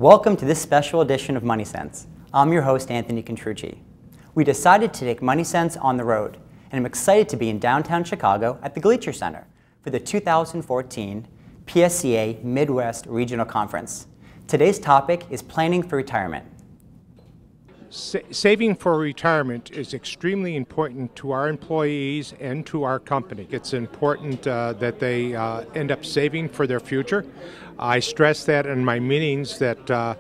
Welcome to this special edition of Money Sense. I'm your host, Anthony Contrucci. We decided to take Money Sense on the road, and I'm excited to be in downtown Chicago at the Gleacher Center for the 2014 PSCA Midwest Regional Conference. Today's topic is planning for retirement. Saving for retirement is extremely important to our employees and to our company. It's important that they end up saving for their future. I stress that in my meetings that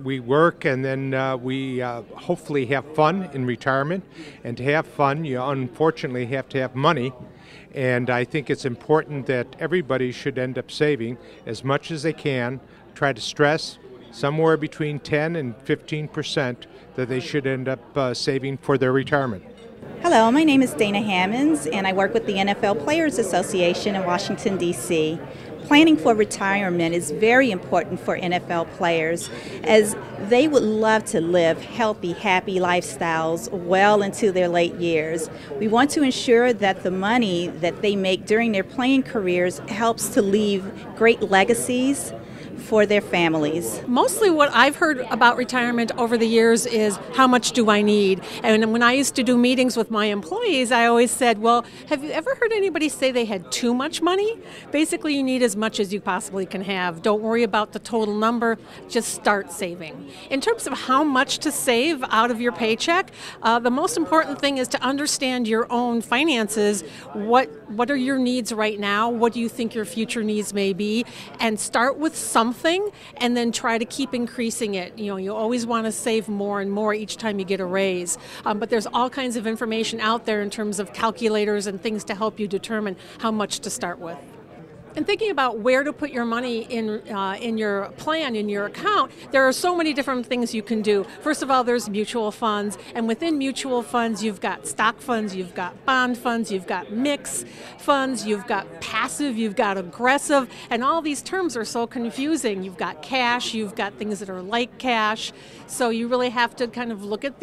we work and then we hopefully have fun in retirement. And to have fun, you unfortunately have to have money. And I think it's important that everybody should end up saving as much as they can. Try to stress somewhere between 10 and 15% that they should end up saving for their retirement. Hello, my name is Dana Hammonds, and I work with the NFL Players Association in Washington, D.C. Planning for retirement is very important for NFL players, as they would love to live healthy, happy lifestyles well into their late years. We want to ensure that the money that they make during their playing careers helps to leave great legacies for their families. Mostly what I've heard about retirement over the years is how much do I need? And when I used to do meetings with my employees, I always said, well, have you ever heard anybody say they had too much money? Basically, you need as much as you possibly can have. Don't worry about the total number, just start saving. In terms of how much to save out of your paycheck, the most important thing is to understand your own finances. What are your needs right now? What do you think your future needs may be? And start with something and then try to keep increasing it. You always want to save more and more each time you get a raise. But there's all kinds of information out there in terms of calculators and things to help you determine how much to start with. And thinking about where to put your money in your plan, in your account, there are so many different things you can do. First of all, there's mutual funds, and within mutual funds, you've got stock funds, you've got bond funds, you've got mix funds, you've got passive, you've got aggressive, and all these terms are so confusing. You've got cash, you've got things that are like cash, so you really have to kind of look at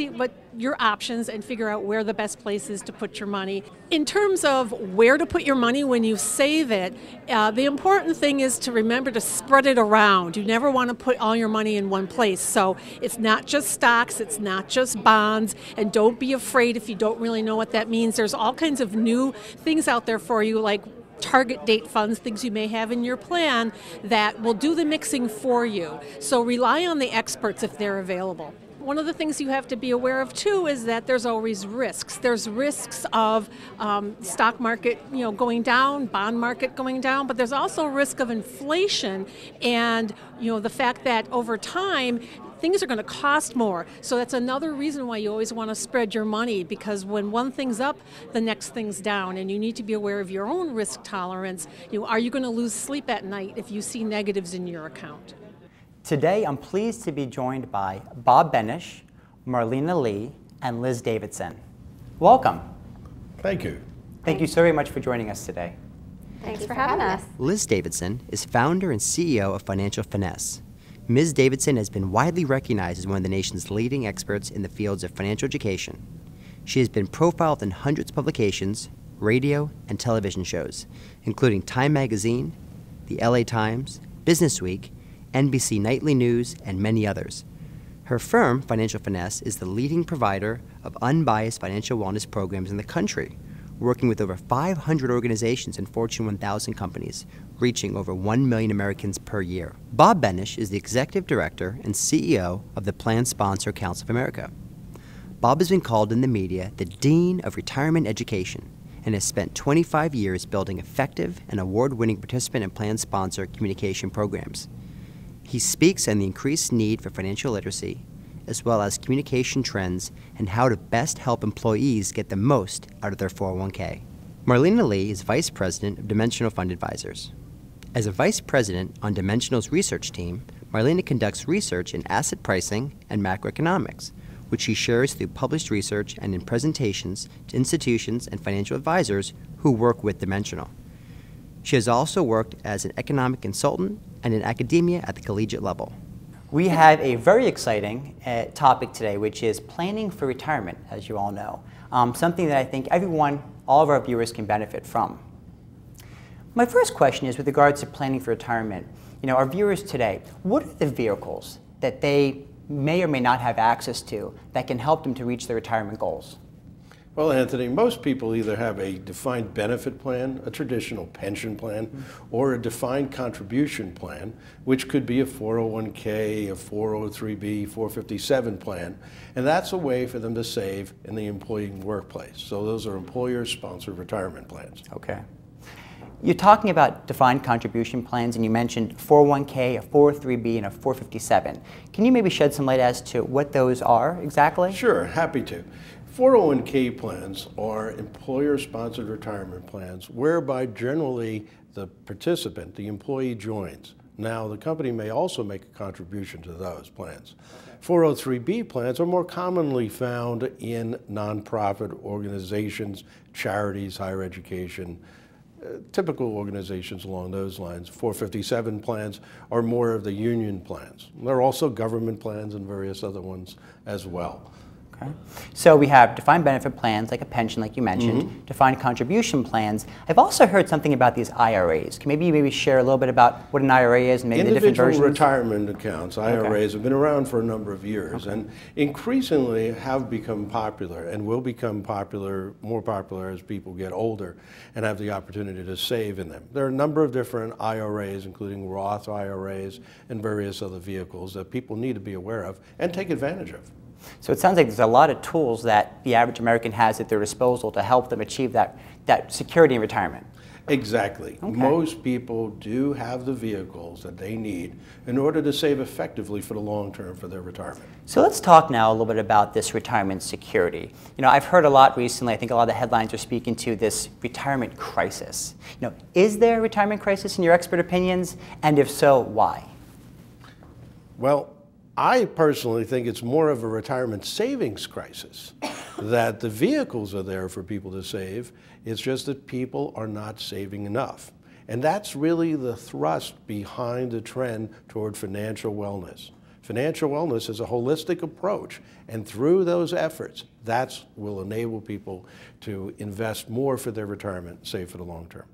your options and figure out where the best place is to put your money. In terms of where to put your money when you save it, the important thing is to remember to spread it around. You never want to put all your money in one place. So it's not just stocks, it's not just bonds, and don't be afraid if you don't really know what that means. There's all kinds of new things out there for you, like target date funds, things you may have in your plan that will do the mixing for you. So rely on the experts if they're available. One of the things you have to be aware of too is that there's always risks. There's risks of stock market, going down, bond market going down, but there's also risk of inflation and the fact that over time things are going to cost more. So that's another reason why you always want to spread your money, because when one thing's up, the next thing's down, and you need to be aware of your own risk tolerance. Are you going to lose sleep at night if you see negatives in your account? Today, I'm pleased to be joined by Bob Benish, Marlena Lee, and Liz Davidson. Welcome. Thank you. Thank you so very much for joining us today. Thanks for having us. Liz Davidson is founder and CEO of Financial Finesse. Ms. Davidson has been widely recognized as one of the nation's leading experts in the fields of financial education. She has been profiled in hundreds of publications, radio, and television shows, including Time Magazine, the LA Times, Business Week, NBC Nightly News, and many others. Her firm, Financial Finesse, is the leading provider of unbiased financial wellness programs in the country, working with over 500 organizations and Fortune 1000 companies, reaching over 1 million Americans per year. Bob Benish is the Executive Director and CEO of the Plan Sponsor Council of America. Bob has been called in the media the Dean of Retirement Education and has spent 25 years building effective and award-winning participant and plan sponsor communication programs. He speaks on the increased need for financial literacy, as well as communication trends and how to best help employees get the most out of their 401k. Marlena Lee is Vice President of Dimensional Fund Advisors. As a Vice President on Dimensional's research team, Marlena conducts research in asset pricing and macroeconomics, which she shares through published research and in presentations to institutions and financial advisors who work with Dimensional. She has also worked as an economic consultant and in academia at the collegiate level. We have a very exciting topic today, which is planning for retirement, as you all know. Something that I think all of our viewers can benefit from. My first question is with regards to planning for retirement. Our viewers today, what are the vehicles that they may or may not have access to that can help them to reach their retirement goals? Well, Anthony, most people either have a defined benefit plan, a traditional pension plan, or a defined contribution plan, which could be a 401k, a 403b, 457 plan. And that's a way for them to save in the employee workplace. So those are employer-sponsored retirement plans. Okay. You're talking about defined contribution plans, and you mentioned 401k, a 403b, and a 457. Can you maybe shed some light as to what those are exactly? Sure, happy to. 401k plans are employer-sponsored retirement plans whereby generally the participant, the employee, joins. Now, the company may also make a contribution to those plans. 403b plans are more commonly found in nonprofit organizations, charities, higher education, typical organizations along those lines. 457 plans are more of the union plans. There are also government plans and various other ones as well. Okay. So we have defined benefit plans, like a pension, like you mentioned, defined contribution plans. I've also heard something about these IRAs. Can maybe you share a little bit about what an IRA is and maybe the different versions? Individual retirement accounts, IRAs, have been around for a number of years and increasingly have become popular and will become more popular as people get older and have the opportunity to save in them. There are a number of different IRAs, including Roth IRAs and various other vehicles that people need to be aware of and take advantage of. So it sounds like there's a lot of tools that the average American has at their disposal to help them achieve that security in retirement. Exactly. Okay. Most people do have the vehicles that they need in order to save effectively for the long term for their retirement. So let's talk now a little bit about this retirement security. I've heard a lot recently, I think a lot of the headlines are speaking to this retirement crisis. Is there a retirement crisis in your expert opinions? And if so, why? Well, I personally think it's more of a retirement savings crisis, that the vehicles are there for people to save. It's just that people are not saving enough. And that's really the thrust behind the trend toward financial wellness. Financial wellness is a holistic approach, and through those efforts, that will enable people to invest more for their retirement, save for the long term.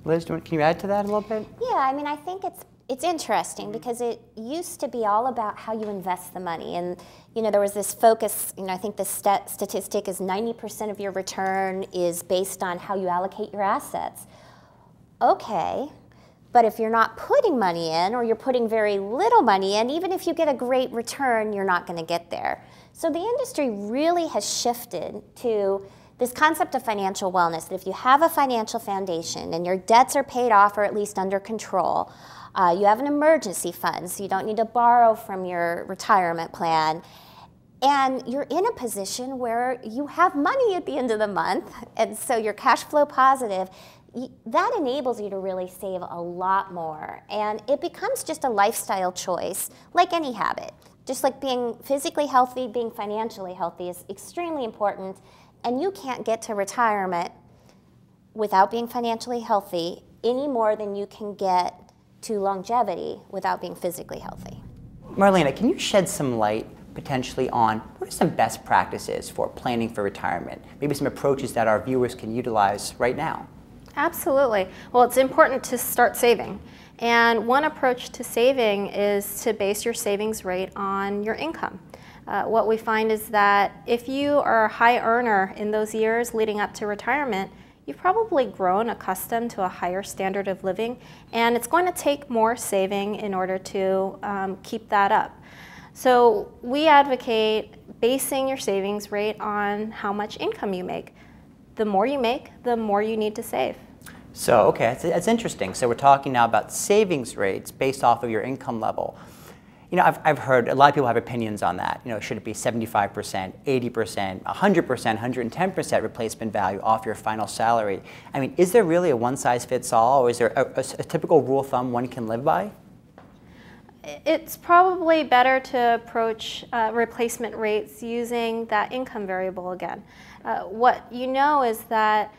Liz, can you add to that a little bit? Yeah, I mean, I think it's interesting because it used to be all about how you invest the money. And, there was this focus, I think the statistic is 90% of your return is based on how you allocate your assets. Okay, but if you're not putting money in or you're putting very little money in, even if you get a great return, you're not going to get there. So the industry really has shifted to this concept of financial wellness, that if you have a financial foundation and your debts are paid off or at least under control, you have an emergency fund, so you don't need to borrow from your retirement plan, and you're in a position where you have money at the end of the month, and so you're cash flow positive, that enables you to really save a lot more. And it becomes just a lifestyle choice, like any habit. Just like being physically healthy, being financially healthy is extremely important, and you can't get to retirement without being financially healthy any more than you can get to longevity without being physically healthy. Marlena, can you shed some light potentially on what are some best practices for planning for retirement? Maybe some approaches that our viewers can utilize right now. Absolutely. Well, it's important to start saving. And one approach to saving is to base your savings rate on your income. What we find is that if you are a high earner in those years leading up to retirement, you've probably grown accustomed to a higher standard of living, and it's going to take more saving in order to keep that up. So we advocate basing your savings rate on how much income you make. The more you make, the more you need to save. So, okay, that's interesting. So we're talking now about savings rates based off of your income level. I've heard a lot of people have opinions on that. Should it be 75%, 80%, 100%, 110% replacement value off your final salary? I mean, is there really a one-size-fits-all, or is there a typical rule of thumb one can live by? It's probably better to approach replacement rates using that income variable again. What you know is that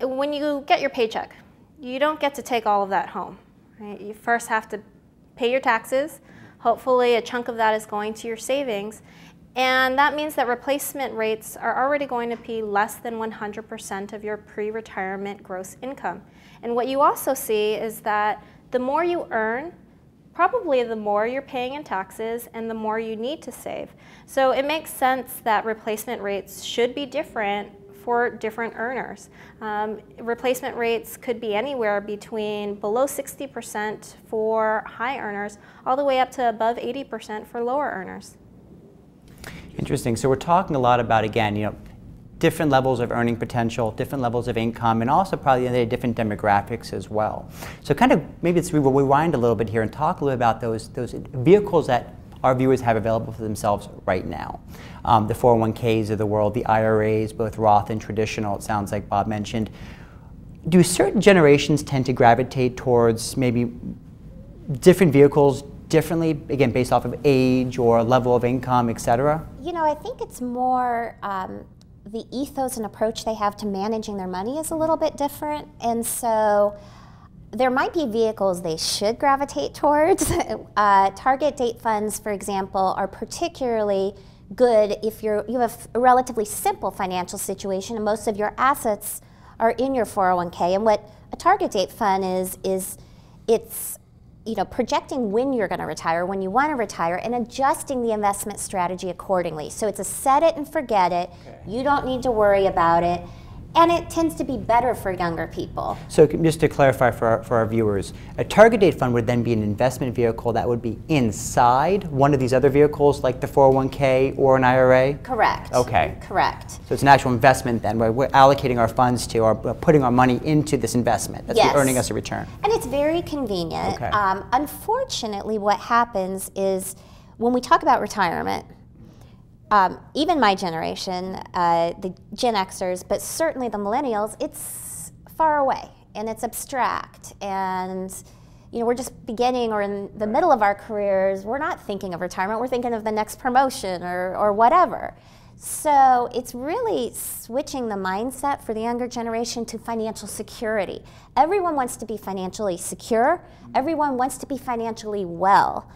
when you get your paycheck, you don't get to take all of that home. Right? You first have to pay your taxes. Hopefully a chunk of that is going to your savings. And that means that replacement rates are already going to be less than 100% of your pre-retirement gross income. And what you also see is that the more you earn, probably the more you're paying in taxes and the more you need to save. So it makes sense that replacement rates should be different for different earners. Replacement rates could be anywhere between below 60% for high earners all the way up to above 80% for lower earners. Interesting. So we're talking a lot about, again, different levels of earning potential, different levels of income, and also probably different demographics as well. So kind of maybe we'll rewind a little bit here and talk a little about those vehicles that our viewers have available for themselves right now. The 401ks of the world, the IRAs, both Roth and traditional, it sounds like Bob mentioned. Do certain generations tend to gravitate towards maybe different vehicles differently, again, based off of age or level of income, et cetera? I think it's more the ethos and approach they have to managing their money is a little bit different. And so there might be vehicles they should gravitate towards. Target date funds, for example, are particularly good if you have a relatively simple financial situation and most of your assets are in your 401k. And what a target date fund is it's projecting when you're going to retire, when you want to retire, and adjusting the investment strategy accordingly. So it's a set it and forget it. Okay. You don't need to worry about it. And it tends to be better for younger people. So just to clarify for our viewers, a target date fund would then be an investment vehicle that would be inside one of these other vehicles like the 401k or an IRA? Correct. Okay. Correct. So it's an actual investment then, where we're allocating our funds to, or putting our money into this investment that's earning us a return. And it's very convenient. Okay. Unfortunately, what happens is when we talk about retirement, even my generation, the Gen Xers, but certainly the millennials, it's far away and it's abstract. And we're just beginning or in the middle of our careers. We're not thinking of retirement. We're thinking of the next promotion or whatever. So it's really switching the mindset for the younger generation to financial security. Everyone wants to be financially secure. Everyone wants to be financially well.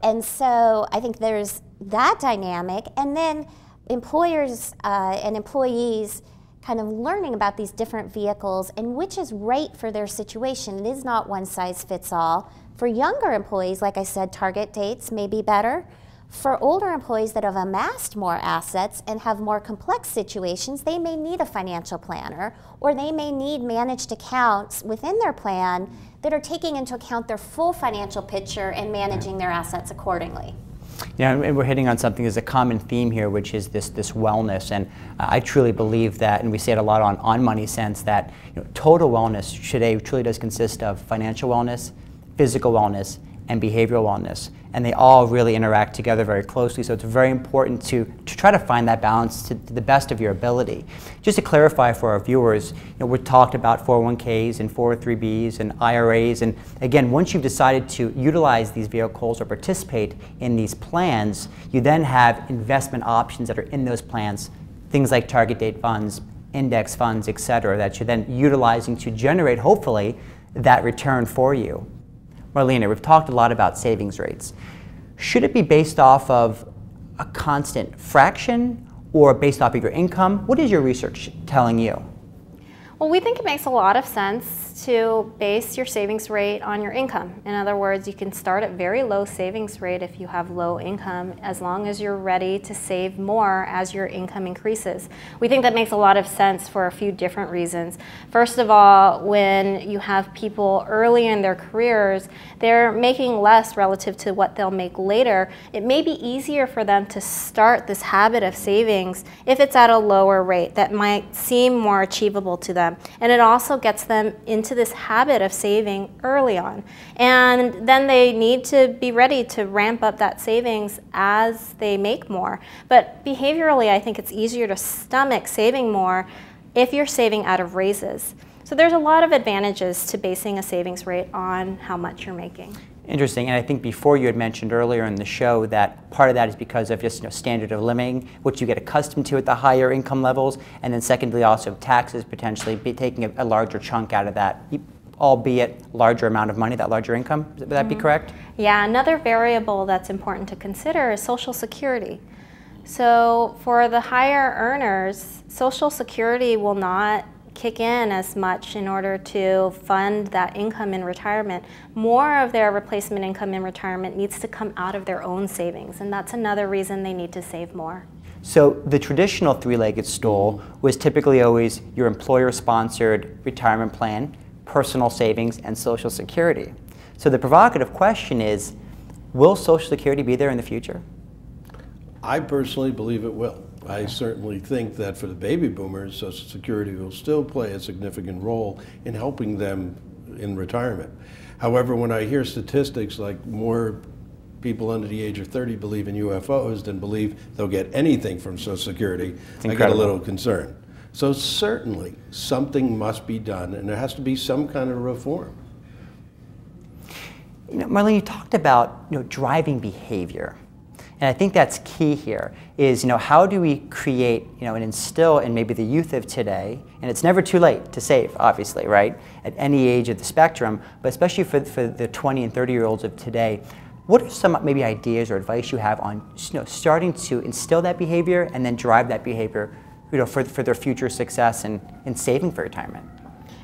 And so I think there's that dynamic, and then employers and employees kind of learning about these different vehicles and which is right for their situation. It is not one size fits all. For younger employees, like I said, target dates may be better. For older employees that have amassed more assets and have more complex situations, they may need a financial planner, or they may need managed accounts within their plan that are taking into account their full financial picture and managing their assets accordingly. Yeah, and we're hitting on something that's a common theme here, which is this wellness. And I truly believe that, and we say it a lot on Money Sense, that total wellness today truly does consist of financial wellness, physical wellness, and behavioral wellness. And they all really interact together very closely. So it's very important to try to find that balance to the best of your ability. Just to clarify for our viewers, we talked about 401ks and 403bs and IRAs. And again, once you've decided to utilize these vehicles or participate in these plans, you then have investment options that are in those plans, things like target date funds, index funds, et cetera, that you're then utilizing to generate, hopefully, that return for you. Marlena, we've talked a lot about savings rates. Should it be based off of a constant fraction or based off of your income? What is your research telling you? Well, we think it makes a lot of sense to base your savings rate on your income. In other words, you can start at very low savings rate if you have low income, as long as you're ready to save more as your income increases. We think that makes a lot of sense for a few different reasons. First of all, when you have people early in their careers, they're making less relative to what they'll make later. It may be easier for them to start this habit of savings if it's at a lower rate that might seem more achievable to them. And it also gets them into this habit of saving early on. And then they need to be ready to ramp up that savings as they make more. But behaviorally, I think it's easier to stomach saving more if you're saving out of raises. So there's a lot of advantages to basing a savings rate on how much you're making. Interesting, and I think before you had mentioned earlier in the show that part of that is because of just standard of living, which you get accustomed to at the higher income levels, and then secondly also taxes potentially be taking a larger chunk out of that, albeit larger amount of money, that larger income. Would that be correct? Yeah, another variable that's important to consider is Social Security. So for the higher earners, Social Security will not kick in as much in order to fund that income in retirement. More of their replacement income in retirement needs to come out of their own savings, and that's another reason they need to save more. So the traditional three-legged stool was typically always your employer-sponsored retirement plan, personal savings, and Social Security. So the provocative question is, will Social Security be there in the future? I personally believe it will. I certainly think that for the baby boomers, Social Security will still play a significant role in helping them in retirement. However, when I hear statistics like more people under the age of 30 believe in UFOs than believe they'll get anything from Social Security, I get a little concerned. So certainly something must be done, and there has to be some kind of reform. You know, Marlene, you talked about driving behavior. And I think that's key here is, how do we create, and instill in maybe the youth of today, and it's never too late to save, obviously, right, at any age of the spectrum, but especially for the 20 and 30-year-olds of today, what are some maybe ideas or advice you have on, starting to instill that behavior and then drive that behavior, for their future success and saving for retirement?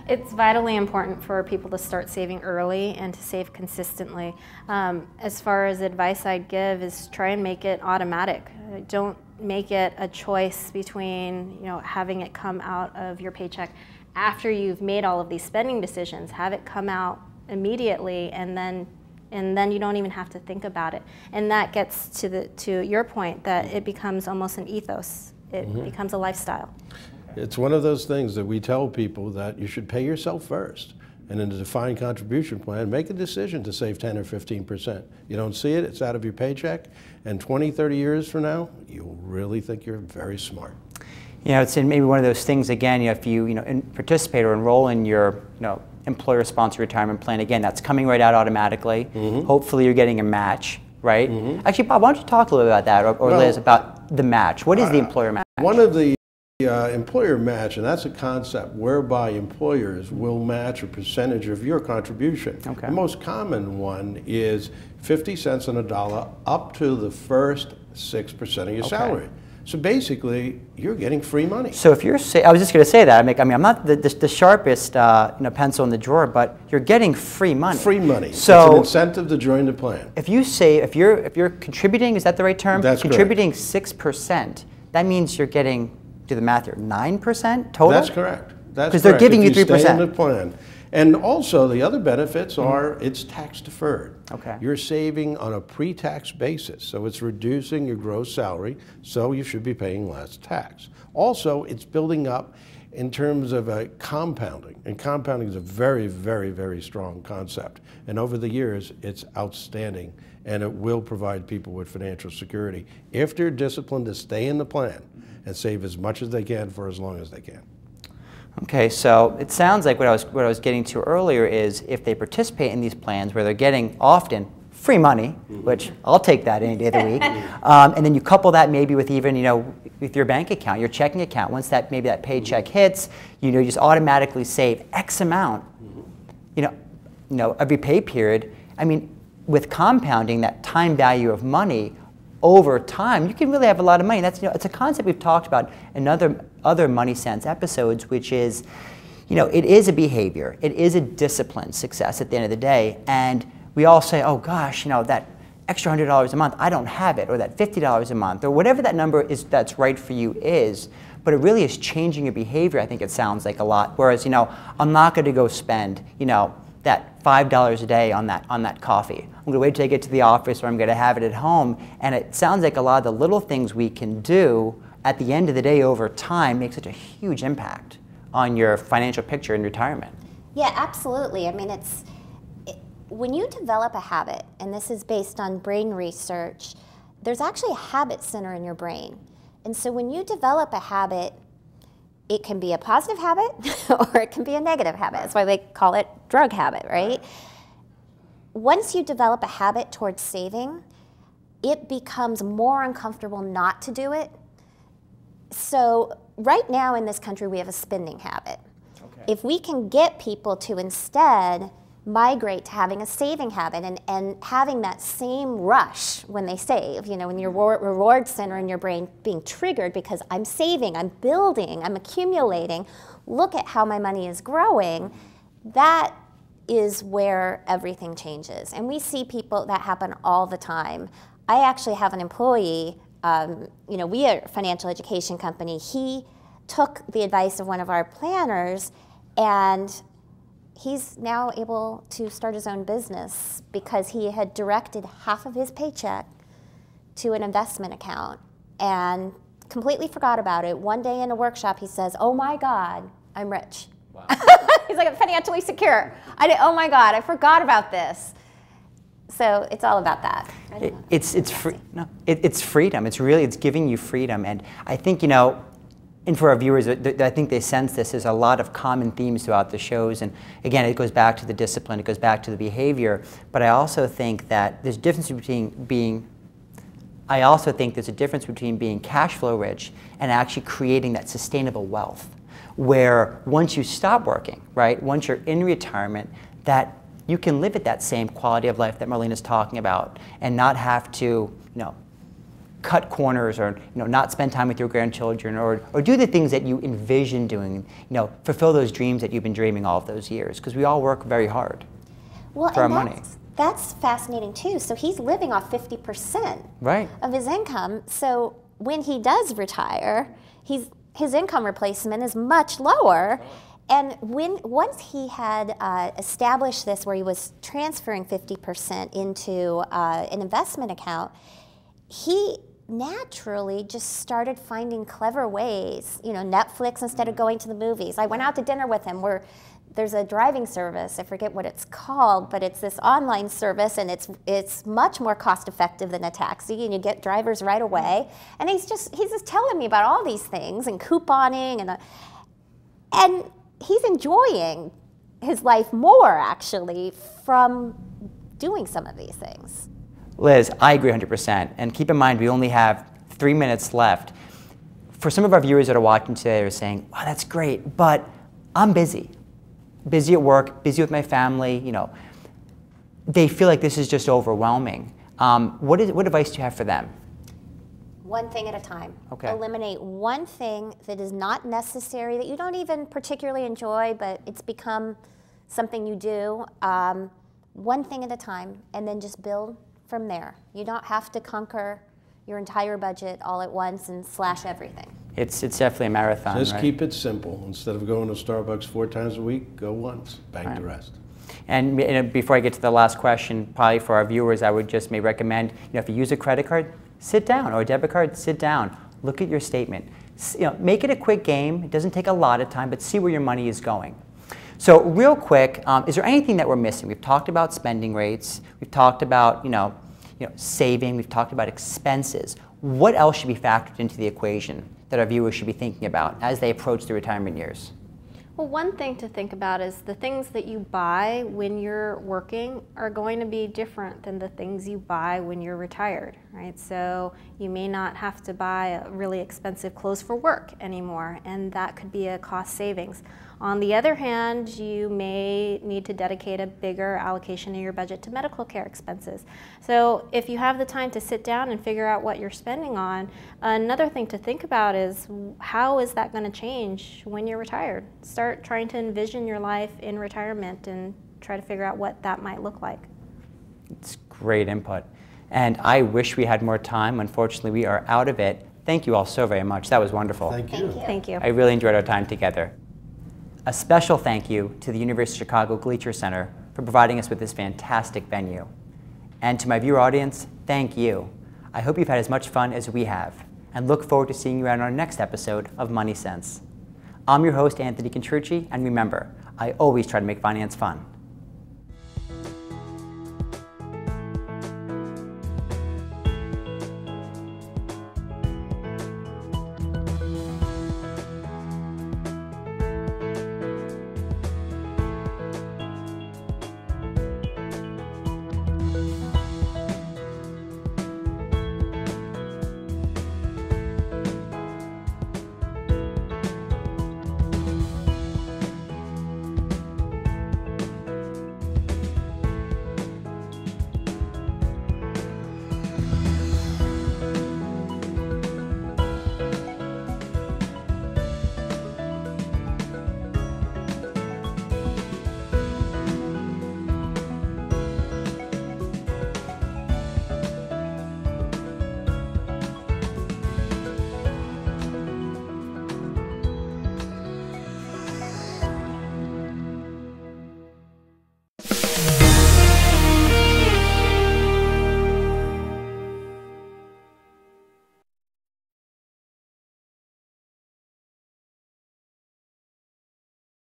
It's vitally important for people to start saving early and to save consistently. As far as advice I'd give is try and make it automatic. Don't make it a choice between having it come out of your paycheck after you've made all of these spending decisions. Have it come out immediately, and then you don't even have to think about it. And that gets to your point that it becomes almost an ethos. It becomes a lifestyle. It's one of those things that we tell people that you should pay yourself first. And in the defined contribution plan, make a decision to save 10 or 15%. You don't see it, it's out of your paycheck. And 20, 30 years from now, you'll really think you're very smart. It's maybe one of those things, again, if you, participate or enroll in your, employer-sponsored retirement plan, again, that's coming right out automatically. Hopefully you're getting a match, right? Actually, Bob, why don't you talk a little bit about that, or Liz, about the match. What is the employer match? One of the employer match, and that's a concept whereby employers will match a percentage of your contribution. Okay. The most common one is 50 cents on a dollar up to the first 6% of your salary. So basically, you're getting free money. So if you're, I was just going to say that. I mean, I'm not the sharpest pencil in the drawer, but you're getting free money. Free money. So it's an incentive to join the plan. If you say, if you're contributing, is that the right term? That's contributing 6%. That means you're getting, do the math here, 9% total. That's correct. Because they're giving you 3%. Stay in the plan. And also, the other benefits are it's tax deferred. Okay. You're saving on a pre-tax basis, so it's reducing your gross salary, so you should be paying less tax. Also, it's building up in terms of compounding, and compounding is a very, very, very strong concept. And over the years, it's outstanding, and it will provide people with financial security if they're disciplined to stay in the plan and save as much as they can for as long as they can. Okay, so it sounds like what I was getting to earlier is if they participate in these plans where they're getting often free money, which I'll take that any day of the week, and then you couple that maybe with even with your bank account, your checking account. Once maybe that paycheck hits, you just automatically save X amount, every pay period. I mean, with compounding that time value of money over time, you can really have a lot of money. That's it's a concept we've talked about in other Money Sense episodes, which is, it is a behavior, it is a discipline success at the end of the day, and we all say, oh gosh, that extra $100 a month, I don't have it, or that $50 a month, or whatever that number is that's right for you is. But it really is changing your behavior. I think it sounds like a lot. Whereas, I'm not going to go spend, that $5 a day on that coffee. I'm going to wait till I get to the office, or I'm going to have it at home. And it sounds like a lot of the little things we can do at the end of the day over time make such a huge impact on your financial picture in retirement. Yeah, absolutely. I mean, when you develop a habit, and this is based on brain research, there's actually a habit center in your brain. And so when you develop a habit, it can be a positive habit or it can be a negative habit. That's why they call it drug habit, right? Once you develop a habit towards saving, it becomes more uncomfortable not to do it. So right now in this country, we have a spending habit. Okay. If we can get people to instead migrate to having a saving habit and having that same rush when they save, you know, when your reward center in your brain being triggered because I'm saving, I'm building, I'm accumulating, look at how my money is growing, that is where everything changes. And we see people, that happen all the time. I actually have an employee, you know, we are a financial education company. He took the advice of one of our planners, and he's now able to start his own business because he had directed half of his paycheck to an investment account and completely forgot about it. One day in a workshop, he says, "Oh my God, I'm rich." Wow. He's like, "I'm financially secure. Oh my God, I forgot about this." So it's all about that. It's freedom. It's giving you freedom. And I think, you know, and for our viewers, I think they sense this. There's a lot of common themes throughout the shows. And again, it goes back to the discipline, it goes back to the behavior. But I also think that there's a difference between being cash flow rich and actually creating that sustainable wealth, where once you stop working, right, once you're in retirement, that you can live at that same quality of life that Marlena's talking about and not have to, you know, cut corners or, you know, not spend time with your grandchildren or do the things that you envision doing, you know, fulfill those dreams that you've been dreaming all of those years, because we all work very hard for our money. That's fascinating too. So he's living off 50% of his income. So when he does retire, his income replacement is much lower. And once he had established this, where he was transferring 50% into an investment account, he naturally just started finding clever ways. You know, Netflix instead of going to the movies. I went out to dinner with him where there's a driving service. I forget what it's called, but it's this online service, and it's much more cost effective than a taxi, and you get drivers right away. And he's just telling me about all these things and couponing and he's enjoying his life more, actually, from doing some of these things. Liz, I agree 100%. And keep in mind, we only have 3 minutes left. For some of our viewers that are watching today, are saying, "Wow, that's great, but I'm busy. Busy at work, busy with my family," you know. They feel like this is just overwhelming. What advice do you have for them? One thing at a time. Okay. Eliminate one thing that is not necessary, that you don't even particularly enjoy, but it's become something you do. One thing at a time, and then just build from there. You don't have to conquer your entire budget all at once and slash everything. It's definitely a marathon. Just right? keep it simple. Instead of going to Starbucks 4 times a week, go once, bank the rest. And before I get to the last question, probably for our viewers, I would just may recommend, you know, if you use a credit card, sit down, or a debit card, sit down. Look at your statement. You know, make it a quick game. It doesn't take a lot of time, but see where your money is going. So real quick, is there anything that we're missing? We've talked about spending rates. We've talked about, you know, saving. We've talked about expenses. What else should be factored into the equation that our viewers should be thinking about as they approach the retirement years? Well, one thing to think about is the things that you buy when you're working are going to be different than the things you buy when you're retired, right? So you may not have to buy really expensive clothes for work anymore, and that could be a cost savings. On the other hand, you may need to dedicate a bigger allocation in your budget to medical care expenses. So if you have the time to sit down and figure out what you're spending on, another thing to think about is how is that going to change when you're retired? Start trying to envision your life in retirement and try to figure out what that might look like. It's great input. And I wish we had more time. Unfortunately, we are out of it. Thank you all so very much. That was wonderful. Thank you. Thank you. I really enjoyed our time together. A special thank you to the University of Chicago Gleacher Center for providing us with this fantastic venue. And to my viewer audience, thank you. I hope you've had as much fun as we have, and look forward to seeing you on our next episode of Money Sense. I'm your host, Anthony Contrucci, and remember, I always try to make finance fun.